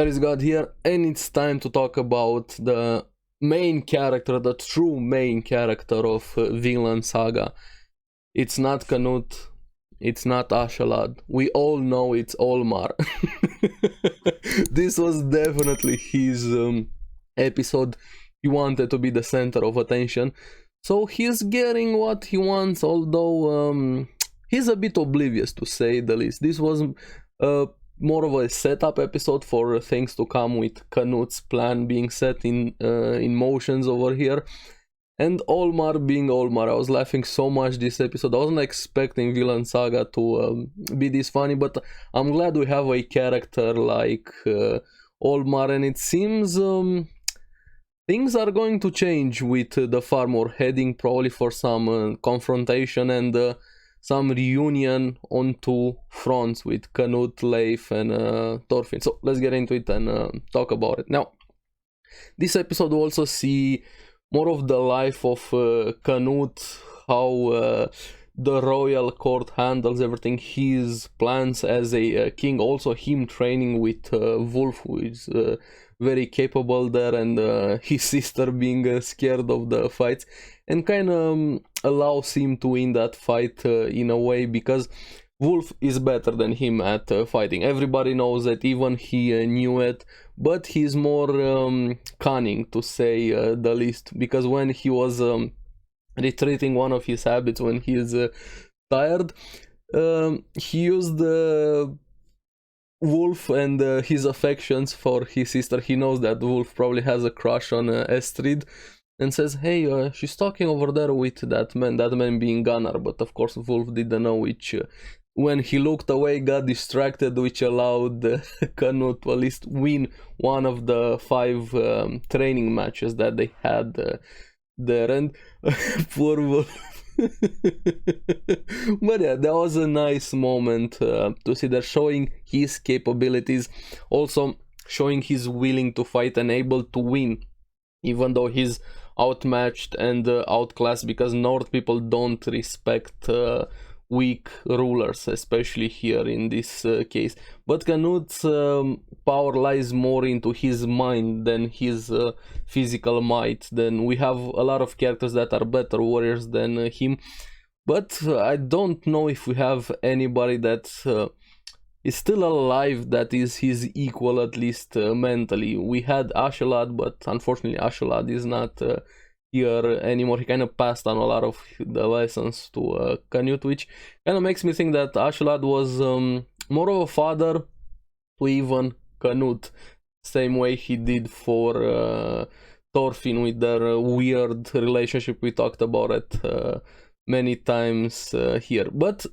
ARESxGOD here, and it's time to talk about the main character, the true main character of Vinland Saga. It's not Canute, it's not Askeladd. We all know it's Olmar. This was definitely his episode. He wanted to be the center of attention, so he's getting what he wants, although he's a bit oblivious, to say the least. This was more of a setup episode for things to come, with Canute's plan being set in motions over here, and Olmar being Olmar. I was laughing so much this episode. I wasn't expecting Vinland Saga to be this funny, but I'm glad we have a character like Olmar, and it seems things are going to change with the farmer, heading probably for some confrontation and some reunion on two fronts with Canute, Leif, and Thorfinn. So let's get into it and talk about it. Now, this episode will also see more of the life of Canute, how the royal court handles everything, his plans as a king, also him training with Wolf, who is very capable there, and his sister being scared of the fights, and kind of allows him to win that fight in a way, because Wolf is better than him at fighting. Everybody knows that, even he knew it, but he's more cunning, to say the least, because when he was retreating, one of his habits when he is tired, he used Wolf and his affections for his sister. He knows that Wolf probably has a crush on Estrid, and says, hey, she's talking over there with that man being Gunnar. But of course Wolf didn't know, which when he looked away got distracted, which allowed Canute to at least win one of the 5 training matches that they had there. And poor Wolf. But yeah, that was a nice moment to see that, showing his capabilities, also showing he's willing to fight and able to win, even though he's outmatched and outclassed, because North people don't respect weak rulers, especially here in this case. But Canute's power lies more into his mind than his physical might. Then we have a lot of characters that are better warriors than him, but I don't know if we have anybody that is still alive that is his equal, at least mentally. We had Askeladd, but unfortunately Askeladd is not here anymore. He kind of passed on a lot of the lessons to Canute, which kind of makes me think that Askeladd was more of a father to even Canute, same way he did for Thorfinn with their weird relationship. We talked about it many times here, but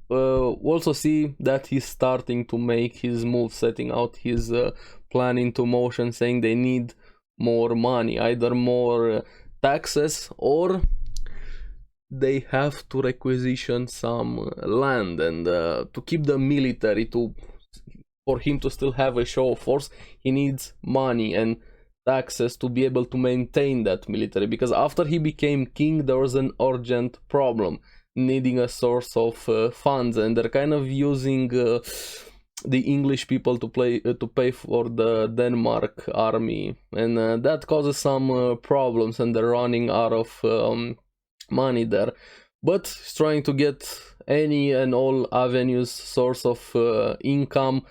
we also see that he's starting to make his move, setting out his plan into motion, saying they need more money, either more taxes, or they have to requisition some land, and to keep the military, for him to still have a show of force, he needs money and taxes to be able to maintain that military, because after he became king there was an urgent problem, needing a source of funds, and they're kind of using the English people to pay for the Denmark army, and that causes some problems, and they're running out of money there. But he's trying to get any and all avenues, source of income,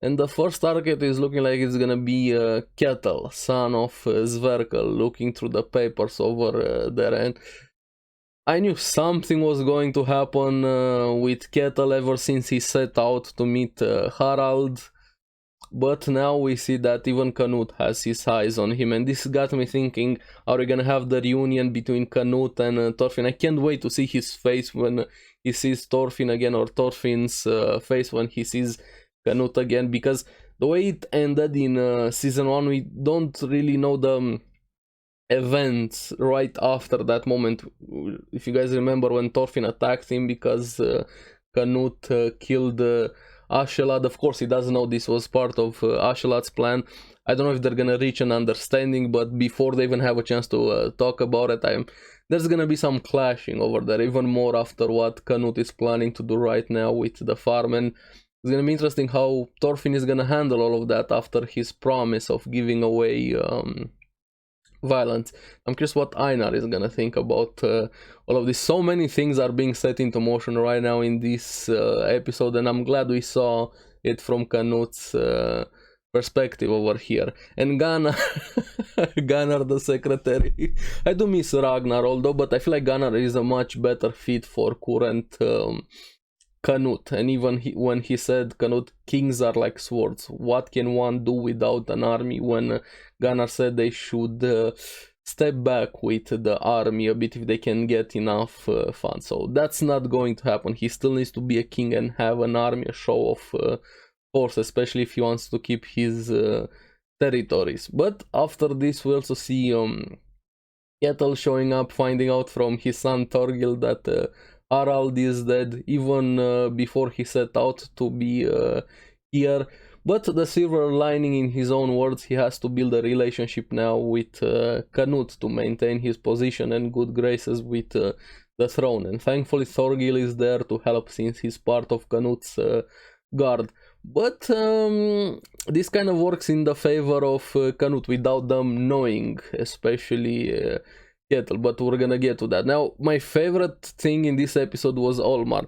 and the first target is looking like it's gonna be Ketil, son of Sverkel, looking through the papers over there. And I knew something was going to happen with Ketil ever since he set out to meet Harald, but now we see that even Canute has his eyes on him, and this got me thinking, are we gonna have the reunion between Canute and Thorfinn? I can't wait to see his face when he sees Thorfinn again, or Thorfinn's face when he sees Canute again, because the way it ended in season 1, we don't really know the events right after that moment. If you guys remember, when Thorfinn attacked him because Canute killed Askeladd, of course he doesn't know this was part of Askeladd's plan. I don't know if they're gonna reach an understanding, but before they even have a chance to talk about it, there's gonna be some clashing over there, even more after what Canute is planning to do right now with the farm. And It's gonna be interesting how Thorfinn is gonna handle all of that after his promise of giving away violence. I'm curious what Einar is gonna think about all of this. So many things are being set into motion right now in this episode, and I'm glad we saw it from Knut's perspective over here. And Gunnar, Gunnar the secretary. I do miss Ragnar, although, but I feel like Gunnar is a much better fit for current Knut. And even when he said, Knut, kings are like swords, what can one do without an army? When Gunnar said they should step back with the army a bit if they can get enough funds. So that's not going to happen. He still needs to be a king and have an army, a show of force, especially if he wants to keep his territories. But after this we also see Ketil showing up, finding out from his son Thorgil that Harald is dead, even before he set out to be here. But the silver lining, in his own words, he has to build a relationship now with Knut to maintain his position and good graces with the throne. And thankfully Thorgil is there to help, since he's part of Knut's guard. But this kind of works in the favor of Knut without them knowing, especially Ketil, but we're gonna get to that. Now, my favorite thing in this episode was Olmar.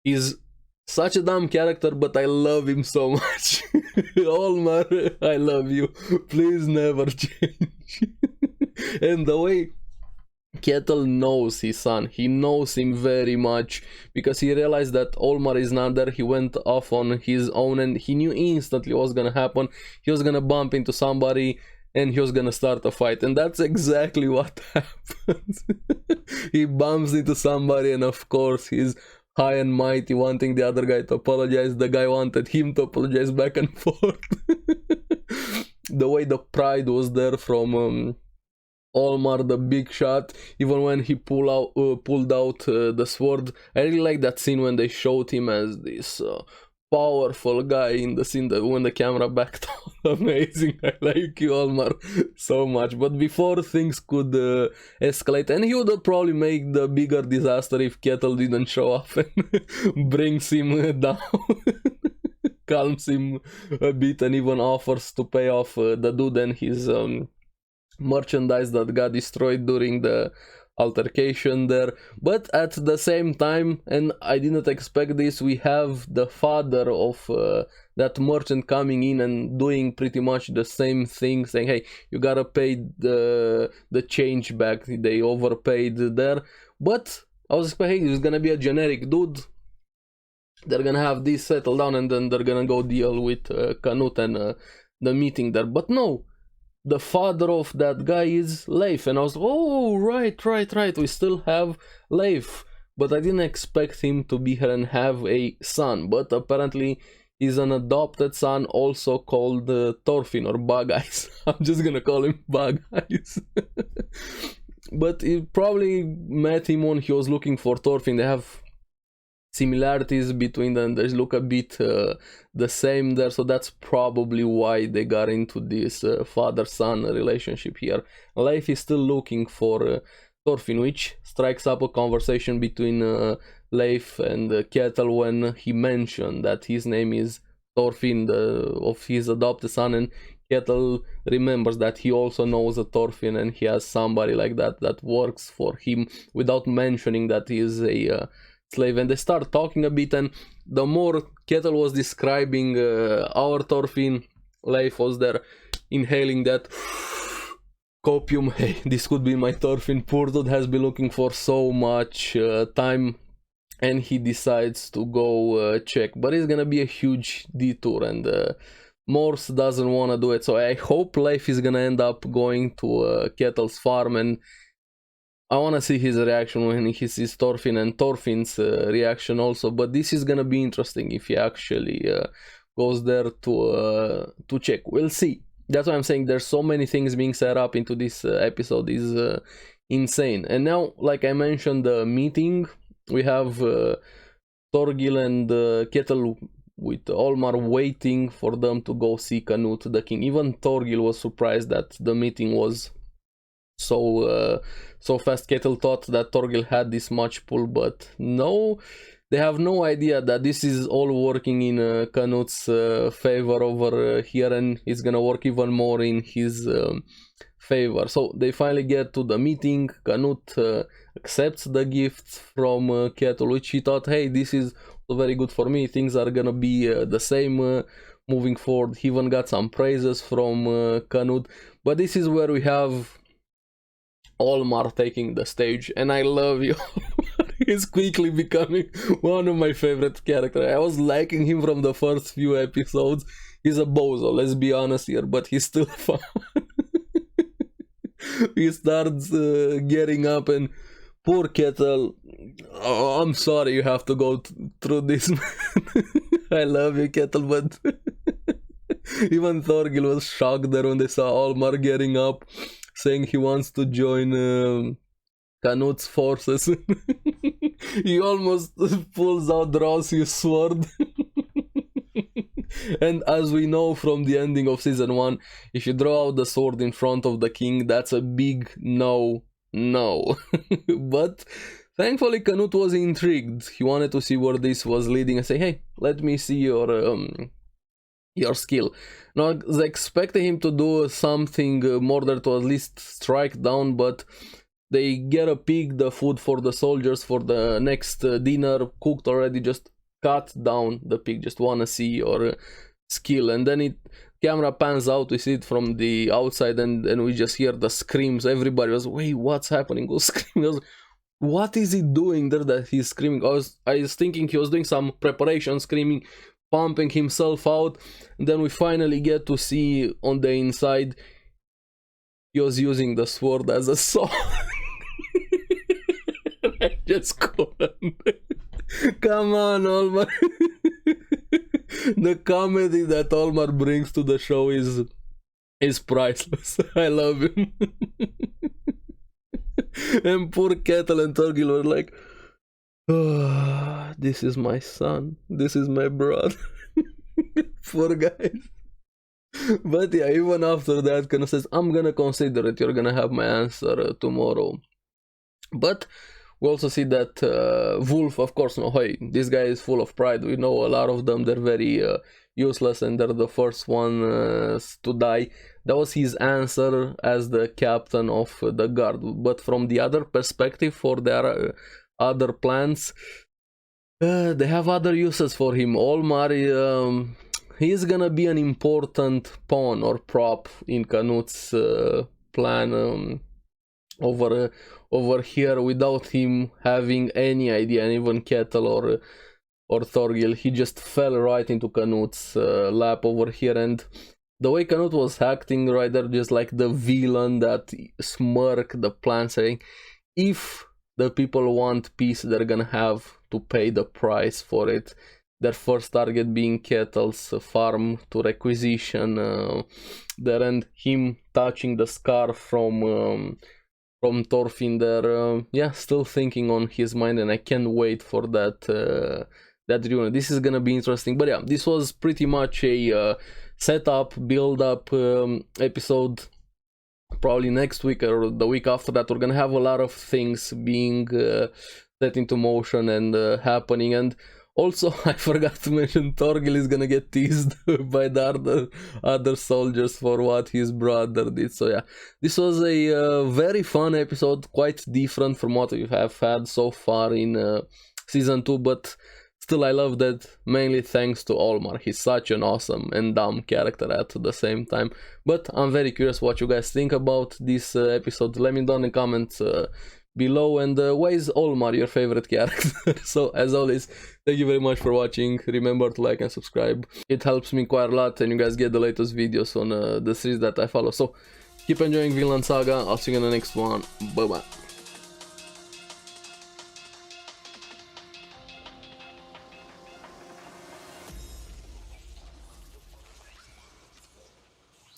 He's such a dumb character, but I love him so much. Olmar, I love you. Please never change. And the way Ketil knows his son, he knows him very much, because he realized that Olmar is not there. He went off on his own and he knew instantly what was gonna happen. He was gonna bump into somebody and he was gonna start a fight, and that's exactly what happens. He bumps into somebody, and of course he's high and mighty, wanting the other guy to apologize. The guy wanted him to apologize, back and forth. The way the pride was there from Olmar, the big shot, even when he pulled out the sword. I really like that scene when they showed him as this powerful guy in the scene, when the camera backed out. Amazing. I like you, Olmar, so much. But before things could escalate, and he would probably make the bigger disaster if Ketil didn't show up and brings him down. Calms him a bit and even offers to pay off the dude and his merchandise that got destroyed during the altercation there. But at the same time, and I didn't expect this, we have the father of that merchant coming in and doing pretty much the same thing, saying, hey, you gotta pay the change back, they overpaid there. But I was expecting it's gonna be a generic dude, they're gonna have this settled down and then they're gonna go deal with Knut and the meeting there. But no, the father of that guy is Leif, and I was, oh, right, we still have Leif, but I didn't expect him to be here and have a son. But apparently he's an adopted son, also called Thorfinn, or Bug Eyes. I'm just gonna call him Bug Eyes. But he probably met him when he was looking for Thorfinn. They have similarities between them, they look a bit the same there, so that's probably why they got into this father-son relationship here. Leif is still looking for Thorfinn, which strikes up a conversation between Leif and Ketil when he mentioned that his name is Thorfinn, of his adopted son, and Ketil remembers that he also knows a Thorfinn and he has somebody like that works for him, without mentioning that he is a slave. And they start talking a bit, and the more Ketil was describing our Thorfinn, Leif was there inhaling that copium. Hey, this could be my Thorfinn. Poor dude has been looking for so much time, and he decides to go check, but it's gonna be a huge detour, and Morse doesn't want to do it. So I hope Leif is gonna end up going to Ketil's farm, and I want to see his reaction when he sees Thorfinn, and Thorfinn's reaction also. But this is gonna be interesting if he actually goes there to check. We'll see. That's why I'm saying there's so many things being set up into this episode. Is insane. And now, like I mentioned, the meeting, we have Thorgil and Ketil with Olmar waiting for them to go see Knut the king. Even Thorgil was surprised that the meeting was so fast. Ketil thought that Thorgil had this much pull, but no. they have no idea that this is all working in Canut's favor over here, and it's gonna work even more in his favor. So they finally get to the meeting. Canut accepts the gifts from Kettle, which he thought, hey, this is very good for me, things are gonna be the same moving forward. He even got some praises from Canut, but this is where we have Olmar taking the stage, and I love you. He's quickly becoming one of my favorite characters. I was liking him from the first few episodes. He's a bozo, let's be honest here, but he's still fun. He starts getting up, and poor Kettle, oh, I'm sorry you have to go through this. I love you, Kettle, but even Thorgil was shocked there when they saw Olmar getting up, saying he wants to join Canut's forces. He almost pulls out Rossi's sword. And as we know from the ending of season 1, if you draw out the sword in front of the king, that's a big no. But thankfully Canut was intrigued. He wanted to see where this was leading and say, hey, let me see your skill. Now I was expecting him to do something more than to at least strike down, but they get a pig, the food for the soldiers for the next dinner, cooked already, just cut down the pig, just wanna see your skill. And then camera pans out, we see it from the outside, and we just hear the screams. Everybody was, wait, what's happening? Was screaming. What is he doing there that he's screaming? I was thinking he was doing some preparation, screaming, pumping himself out, and then we finally get to see on the inside he was using the sword as a sword. I just couldn't. Come on, Olmar. The comedy that Olmar brings to the show is priceless. I love him. And poor Kettle and Thorgil were like, oh, this is my son, this is my brother. Poor guys. But yeah, even after that, Canut says, I'm gonna consider it, you're gonna have my answer tomorrow. But we also see that Wolf, of course, no, hey, this guy is full of pride. We know a lot of them, they're very useless, and they're the first ones to die. That was his answer as the captain of the guard. But from the other perspective, for their other plans, they have other uses for him. Olmar, he's gonna be an important pawn or prop in Canut's plan over here, without him having any idea. And even Kettle or Thorgil, he just fell right into Canut's lap over here. And the way Canut was acting right there, just like the villain, that smirk, the plan, saying, if the people want peace, they're gonna have to pay the price for it. Their first target being Kettle's farm to requisition there, and him touching the scarf from Thorfinn there. Yeah, still thinking on his mind, and I can't wait for that reunion. This is gonna be interesting. But yeah, this was pretty much a setup, build up episode. Probably next week or the week after that, we're gonna have a lot of things being set into motion and happening. And also, I forgot to mention, Thorgil is gonna get teased by the other soldiers for what his brother did. So yeah, this was a very fun episode, quite different from what we have had so far in season 2, but still I love that, mainly thanks to Olmar. He's such an awesome and dumb character at the same time. But I'm very curious what you guys think about this episode. Let me know in the comments below, and why is Olmar your favorite character? So as always, thank you very much for watching. Remember to like and subscribe, it helps me quite a lot, and you guys get the latest videos on the series that I follow. So keep enjoying Vinland Saga. I'll see you in the next one. Bye bye.